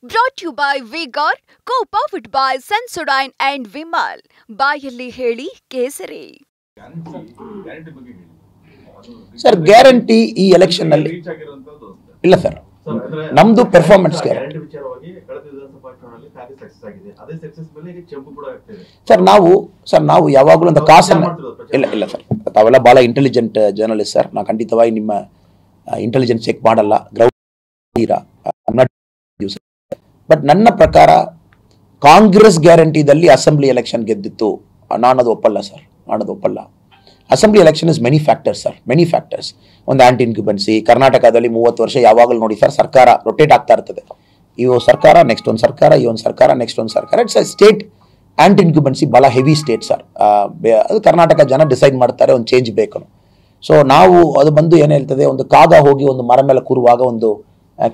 Brought to you by Vigor, co-powered by Sensodyne and Vimal. ಬಾಯಲ್ಲಿ ಹೇಳಿ ಕೇಸರಿ. Sir guarantee ಈ ಎಲೆಕ್ಷನ್ ನಲ್ಲಿ ಇಲ್ಲ ಸರ್, ನಮ್ದು ಪರ್ಫಾರ್ಮೆನ್ಸ್ ಸರ್ ನಾವು ಯಾವಾಗಲೂ ಒಂದು ಕಾಸನ್ನು ಇಲ್ಲ ಸರ್, ತಾವೆಲ್ಲ ಬಹಳ ಇಂಟೆಲಿಜೆಂಟ್ ಜರ್ನಲಿಸ್ಟ್ ಸರ್. ನಾವು ಖಂಡಿತವಾಗಿ ನಿಮ್ಮ ಇಂಟೆಲಿಜೆನ್ಸ್ ಚೆಕ್ ಮಾಡಲ್ಲ, ಬಟ್ ನನ್ನ ಪ್ರಕಾರ ಕಾಂಗ್ರೆಸ್ ಗ್ಯಾರಂಟಿದಲ್ಲಿ ಅಸೆಂಬ್ಲಿ ಎಲೆಕ್ಷನ್ ಗೆದ್ದಿತ್ತು, ನಾನದು ಒಪ್ಪಲ್ಲ ಸರ್, ನಾನದು ಒಪ್ಪಲ್ಲ. Assembly election is many factors sir, many factors. ಒಂದು ಆಂಟಿ ಇನ್ಕ್ಯುಬೆನ್ಸಿ, ಕರ್ನಾಟಕದಲ್ಲಿ 30 ವರ್ಷ ಯಾವಾಗಲೂ ನೋಡಿ ಸರ್, ಸರ್ಕಾರ ರೊಟೇಟ್ ಆಗ್ತಾ ಇರ್ತದೆ. ಈ ಸರ್ಕಾರ ನೆಕ್ಸ್ಟ್ ಒಂದು ಸರ್ಕಾರ, ಈ ಒಂದು ಸರ್ಕಾರ ನೆಕ್ಸ್ಟ್ ಒಂದು ಸರ್ಕಾರ. ಇಟ್ಸ್ ಅ ಸ್ಟೇಟ್ ಆಂಟಿ ಇನ್ಕ್ಯುಬೆನ್ಸಿ, ಬಹಳ ಹೆವಿ ಸ್ಟೇಟ್ ಸರ್. ಅದು ಕರ್ನಾಟಕ ಜನ ಡಿಸೈಡ್ ಮಾಡ್ತಾರೆ ಒಂದು ಚೇಂಜ್ ಬೇಕು. ಸೊ ನಾವು ಅದು ಬಂದು ಏನು ಹೇಳ್ತದೆ, ಒಂದು ಕಾಗ ಹೋಗಿ ಒಂದು ಮರ ಮೇಲೆ ಕೂರುವಾಗ ಒಂದು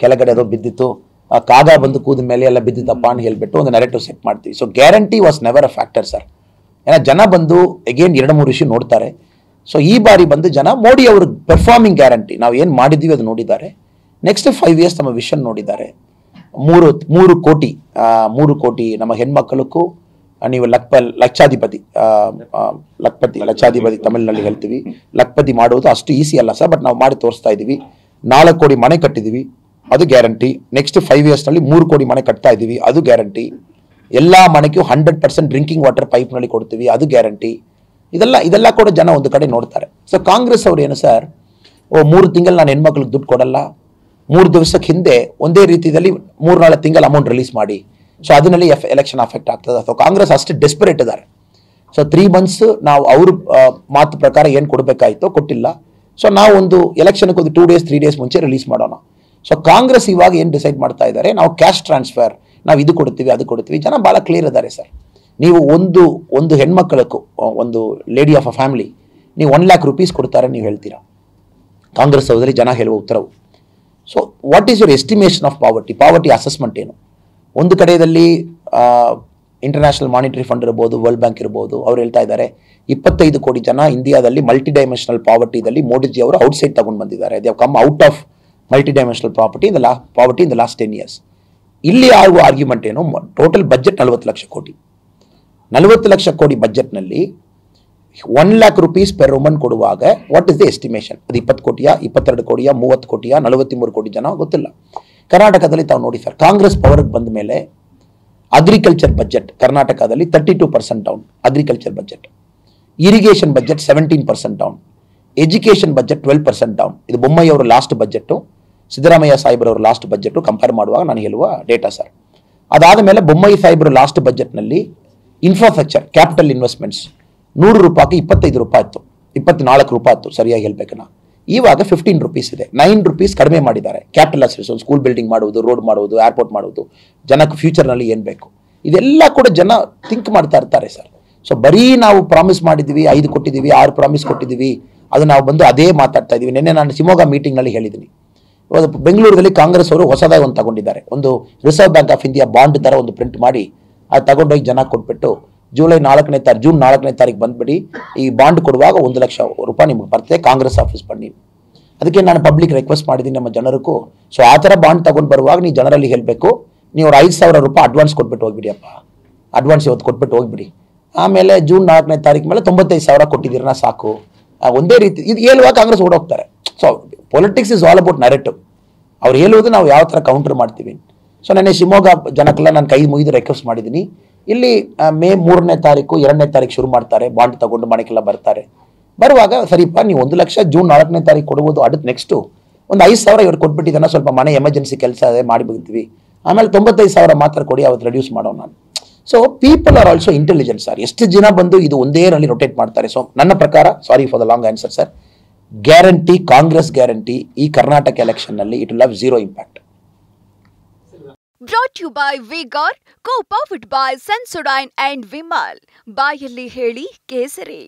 ಕೆಳಗಡೆ ಅದು ಬಿದ್ದಿತ್ತು, ಕಾಗ ಬಂದು ಕೂದ ಮೇಲೆ ಎಲ್ಲ ಬಿದ್ದಿತ್ತಪ್ಪ ಅಂತ ಹೇಳ್ಬಿಟ್ಟು ಒಂದು ನೆರೆಟಿವ್ ಸೆಟ್ ಮಾಡ್ತೀವಿ. So guarantee was never a factor sir. ಏನೋ ಜನ ಬಂದು ಅಗೇನ್ 2-3 ವಿಷಯ ನೋಡ್ತಾರೆ. ಸೊ ಈ ಬಾರಿ ಬಂದು ಜನ ಮೋದಿ ಅವರು ಪರ್ಫಾರ್ಮಿಂಗ್ ಗ್ಯಾರಂಟಿ ನಾವು ಏನು ಮಾಡಿದ್ದೀವಿ ಅದು ನೋಡಿದ್ದಾರೆ. ನೆಕ್ಸ್ಟ್ 5 years ನಮ್ಮ ವಿಷನ್ ನೋಡಿದ್ದಾರೆ. 3 ಕೋಟಿ ನಮ್ಮ ಹೆಣ್ಮಕ್ಕಳಕ್ಕೂ ನೀವು ಲಕ್ಷಾಧಿಪತಿ ತಮಿಳಿನಲ್ಲಿ ಹೇಳ್ತೀವಿ. ಲಕ್ಪತಿ ಮಾಡುವುದು ಅಷ್ಟು ಈಸಿ ಅಲ್ಲ ಸರ್, ಬಟ್ ನಾವು ಮಾಡಿ ತೋರಿಸ್ತಾ ಇದ್ದೀವಿ. 4 ಕೋಟಿ ಮನೆ ಕಟ್ಟಿದ್ದೀವಿ, ಅದು ಗ್ಯಾರಂಟಿ. ನೆಕ್ಸ್ಟ್ 5 years 3 ಕೋಟಿ ಮನೆ ಕಟ್ತಾ ಇದ್ದೀವಿ, ಅದು ಗ್ಯಾರಂಟಿ. ಎಲ್ಲ ಮನೆಗೂ 100% ಡ್ರಿಂಕಿಂಗ್ ವಾಟರ್ ಪೈಪ್ನಲ್ಲಿ ಕೊಡ್ತೀವಿ, ಅದು ಗ್ಯಾರಂಟಿ. ಇದೆಲ್ಲ ಕೂಡ ಜನ ಒಂದು ಕಡೆ ನೋಡ್ತಾರೆ. ಸೊ ಕಾಂಗ್ರೆಸ್ ಅವರು ಏನು ಸರ್, 3 ತಿಂಗಳು ನಾನು ಹೆಣ್ಮಕ್ಳಿಗೆ ದುಡ್ಡು ಕೊಡಲ್ಲ, 3 ದಿವಸಕ್ಕೆ ಹಿಂದೆ ಒಂದೇ ರೀತಿಯಲ್ಲಿ 3-4 ತಿಂಗಳ ಅಮೌಂಟ್ ರಿಲೀಸ್ ಮಾಡಿ, ಸೊ ಅದರಲ್ಲಿ ಎಲೆಕ್ಷನ್ ಅಫೆಕ್ಟ್ ಆಗ್ತದೆ. ಸೊ ಕಾಂಗ್ರೆಸ್ ಅಷ್ಟು ಡೆಸ್ಪರೇಟ್ ಇದ್ದಾರೆ. ಸೊ 3 months ನಾವು ಅವ್ರ ಮಾತು ಪ್ರಕಾರ ಏನು ಕೊಡಬೇಕಾಯ್ತೋ ಕೊಟ್ಟಿಲ್ಲ. ಸೊ ನಾವು ಒಂದು ಎಲೆಕ್ಷನ್ಗೆ ಒಂದು 2 days 3 days ಮುಂಚೆ ರಿಲೀಸ್ ಮಾಡೋಣ. ಸೊ ಕಾಂಗ್ರೆಸ್ ಇವಾಗ ಏನು ಡಿಸೈಡ್ ಮಾಡ್ತಾ ಇದ್ದಾರೆ, ನಾವು ಕ್ಯಾಶ್ ಟ್ರಾನ್ಸ್ಫರ್, ನಾವು ಇದು ಕೊಡ್ತೀವಿ ಅದು ಕೊಡ್ತೀವಿ. ಜನ ಭಾಳ ಕ್ಲಿಯರ್ ಇದ್ದಾರೆ ಸರ್. ನೀವು ಒಂದು ಹೆಣ್ಮಕ್ಕಳಕ್ಕೂ, ಒಂದು ಲೇಡಿ ಆಫ್ ಅ ಫ್ಯಾಮಿಲಿ ನೀವು 1 lakh rupees ಕೊಡ್ತಾರೆ ನೀವು ಹೇಳ್ತೀರಾ, ಕಾಂಗ್ರೆಸ್ ಅವರಲ್ಲಿ ಜನ ಹೇಳುವ ಉತ್ತರವು. So what is your estimation of poverty assessment ಏನು? ಒಂದು ಕಡೆಯಲ್ಲಿ ಇಂಟರ್ನ್ಯಾಷನಲ್ ಮಾನಿಟರಿ ಫಂಡ್ ಇರ್ಬೋದು, ವರ್ಲ್ಡ್ ಬ್ಯಾಂಕ್ ಇರ್ಬೋದು, ಅವ್ರು ಹೇಳ್ತಾ ಇದ್ದಾರೆ 25 ಕೋಟಿ ಜನ ಇಂಡಿಯಾದಲ್ಲಿ ಮಲ್ಟಿ ಡೈಮೆನ್ಷನಲ್ ಪಾವರ್ಟಿದಲ್ಲಿ ಮೋದಿಜಿ ಅವರು ಔಟ್ಸೈಡ್ ತಗೊಂಡು ಬಂದಿದ್ದಾರೆ. They have come out of multi dimensional poverty in the last 10 years. ಇಲ್ಲಿ ಆಗುವ ಆರ್ಗ್ಯುಮೆಂಟ್ ಏನು, ಟೋಟಲ್ ಬಜೆಟ್ 40 ಲಕ್ಷ ಕೋಟಿ. 40 ಲಕ್ಷ ಕೋಟಿ ಬಜೆಟ್ನಲ್ಲಿ 1 lakh rupees ಪರ್ ವುಮನ್ ಕೊಡುವಾಗ ವಾಟ್ ಇಸ್ ದ ಎಸ್ಟಿಮೇಷನ್? ಅದು 20 ಕೋಟಿಯ, 22 ಕೋಟಿಯ, 30 ಕೋಟಿಯ, 43 ಕೋಟಿ ಜನ ಗೊತ್ತಿಲ್ಲ. ಕರ್ನಾಟಕದಲ್ಲಿ ತಾವು ನೋಡಿ ಸರ್, ಕಾಂಗ್ರೆಸ್ ಪವರ್ಗೆ ಬಂದ ಮೇಲೆ ಅಗ್ರಿಕಲ್ಚರ್ ಬಜೆಟ್ ಕರ್ನಾಟಕದಲ್ಲಿ 32% down, agriculture budget. Irrigation budget 17% down, education budget 12% down. ಇದು ಬೊಮ್ಮಾಯಿ ಅವರ ಲಾಸ್ಟ್ ಬಜೆಟ್ಟು, ಸಿದ್ದರಾಮಯ್ಯ ಸಾಹೇಬ್ರವ್ರ ಲಾಸ್ಟ್ ಬಜೆಟ್ಟು ಕಂಪೇರ್ ಮಾಡುವಾಗ ನಾನು ಹೇಳುವ ಡೇಟಾ ಸರ್. ಅದಾದ ಮೇಲೆ ಬೊಮ್ಮಾಯಿ ಸಾಹೇಬ್ರ ಲಾಸ್ಟ್ ಬಜೆಟ್ನಲ್ಲಿ ಇನ್ಫ್ರಾಸ್ಟ್ರಕ್ಚರ್ ಕ್ಯಾಪಿಟಲ್ ಇನ್ವೆಸ್ಟ್ಮೆಂಟ್ಸ್ 100 ರೂಪಾಯಿಗೆ 25 ರೂಪಾಯಿ ಇತ್ತು, 24 ರೂಪಾಯಿ ಇತ್ತು ಸರಿಯಾಗಿ ಹೇಳ್ಬೇಕನ್ನ. ಇವಾಗ 15 ರೂಪೀಸ್ ಇದೆ, 9 ರೂಪೀಸ್ ಕಡಿಮೆ ಮಾಡಿದ್ದಾರೆ. ಕ್ಯಾಪಿಟಲ್ ಅಸೆಟ್ಸ್, ಒಂದು ಸ್ಕೂಲ್ ಬಿಲ್ಡಿಂಗ್ ಮಾಡುವುದು, ರೋಡ್ ಮಾಡುವುದು, ಏರ್ಪೋರ್ಟ್ ಮಾಡುವುದು, ಜನಕ್ಕೆ ಫ್ಯೂಚರ್ನಲ್ಲಿ ಏನು ಬೇಕು ಇದೆಲ್ಲ ಕೂಡ ಜನ ಥಿಂಕ್ ಮಾಡ್ತಾ ಇರ್ತಾರೆ ಸರ್. ಸೊ ಬರೀ ನಾವು ಪ್ರಾಮಿಸ್ ಮಾಡಿದ್ದೀವಿ, 5 ಕೊಟ್ಟಿದ್ದೀವಿ, 6 ಪ್ರಾಮಿಸ್ ಕೊಟ್ಟಿದ್ದೀವಿ, ಅದು ನಾವು ಬಂದು ಅದೇ ಮಾತಾಡ್ತಾ ಇದ್ದೀವಿ. ನಿನ್ನೆ ನಾನು ಶಿವಮೊಗ್ಗ ಮೀಟಿಂಗ್ನಲ್ಲಿ ಹೇಳಿದ್ದೀನಿ. ಇವಾಗ ಬೆಂಗಳೂರಲ್ಲಿ ಕಾಂಗ್ರೆಸ್ ಅವರು ಹೊಸದಾಗಿ ಒಂದು ತಗೊಂಡಿದ್ದಾರೆ, ಒಂದು reserve bank of India bond ಥರ ಒಂದು ಪ್ರಿಂಟ್ ಮಾಡಿ ಅದು ತಗೊಂಡೋಗಿ ಜನ ಕೊಟ್ಬಿಟ್ಟು ಜೂನ್ 4ನೇ ತಾರೀಕು ಬಂದ್ಬಿಡಿ, ಈ ಬಾಂಡ್ ಕೊಡುವಾಗ 1 ಲಕ್ಷ ರೂಪಾಯಿ ನಿಮ್ಗೆ ಬರ್ತದೆ, ಕಾಂಗ್ರೆಸ್ ಆಫೀಸ್ ಬನ್ನಿ. ಅದಕ್ಕೆ ನಾನು ಪಬ್ಲಿಕ್ ರಿಕ್ವೆಸ್ಟ್ ಮಾಡಿದ್ದೀನಿ ನಮ್ಮ ಜನರಿಗೂ. ಸೊ ಆ ಥರ ಬಾಂಡ್ ತಗೊಂಡು ಬರುವಾಗ ನೀವು ಜನರಲ್ಲಿ ಹೇಳಬೇಕು, ನೀವು 5,000 ರೂಪಾಯಿ ಅಡ್ವಾನ್ಸ್ ಕೊಟ್ಬಿಟ್ಟು ಹೋಗ್ಬಿಡಿ ಅಪ್ಪ, ಅಡ್ವಾನ್ಸ್ ಇವತ್ತು ಕೊಟ್ಬಿಟ್ಟು ಹೋಗ್ಬಿಡಿ. ಆಮೇಲೆ ಜೂನ್ 4ನೇ ತಾರೀಕು ಮೇಲೆ 95,000 ಕೊಟ್ಟಿದ್ದೀರನ್ನ ಸಾಕು, ಒಂದೇ ರೀತಿ ಇದು ಹೇಳುವಾಗ ಕಾಂಗ್ರೆಸ್ ಓಡೋಗ್ತಾರೆ. So politics is all about narrative. ಅವ್ರು ಹೇಳುವುದು ನಾವು ಯಾವ ಥರ ಕೌಂಟರ್ ಮಾಡ್ತೀವಿ. ಸೊ ನೆನ್ನೆ ಶಿವಮೊಗ್ಗ ಜನಕ್ಕೆಲ್ಲ ನಾನು ಕೈ ಮುಗಿದು ರಿಕ್ವೆಸ್ಟ್ ಮಾಡಿದ್ದೀನಿ. ಇಲ್ಲಿ ಮೇ 3ನೇ ತಾರೀಕು 2ನೇ ತಾರೀಕು ಶುರು ಮಾಡ್ತಾರೆ, ಬಾಂಡ್ ತಗೊಂಡು ಮನೆಗೆಲ್ಲ ಬರ್ತಾರೆ. ಬರುವಾಗ ಸರಿಪ್ಪ ನೀವು 1 ಲಕ್ಷ ಜೂನ್ 4ನೇ ತಾರೀಕು ಕೊಡ್ಬೋದು, ಅದಕ್ಕೆ ನೆಕ್ಸ್ಟು ಒಂದು 5,000 ಇವ್ರು ಕೊಟ್ಬಿಟ್ಟಿದ್ದಾನೆ, ಸ್ವಲ್ಪ ಮನೆ ಎಮರ್ಜೆನ್ಸಿ ಕೆಲಸ ಅದೇ ಮಾಡಿಬಿಡ್ತೀವಿ, ಆಮೇಲೆ 95,000 ಮಾತ್ರ ಕೊಡಿ, ಅವತ್ತು ರೆಡ್ಯೂಸ್ ಮಾಡೋಣ ನಾನು. So people are also intelligent sir. ಎಷ್ಟು ಜನ ಬಂದು ಇದು ಒಂದೇ ನಲ್ಲಿ ರೊಟೇಟ್ ಮಾಡ್ತಾರೆ. ಸೊ ನನ್ನ ಪ್ರಕಾರ, sorry for the long answer sir, guarantee, Congress guarantee ಈ ಕರ್ನಾಟಕ ಎಲೆಕ್ಷನ್ನಲ್ಲಿ it will have 0 impact. Brought to you by Vigor, co-powered by Sensodyne and Vimal. ಬಾಯಲ್ಲಿ ಹೇಳಿ ಕೇಸರಿ.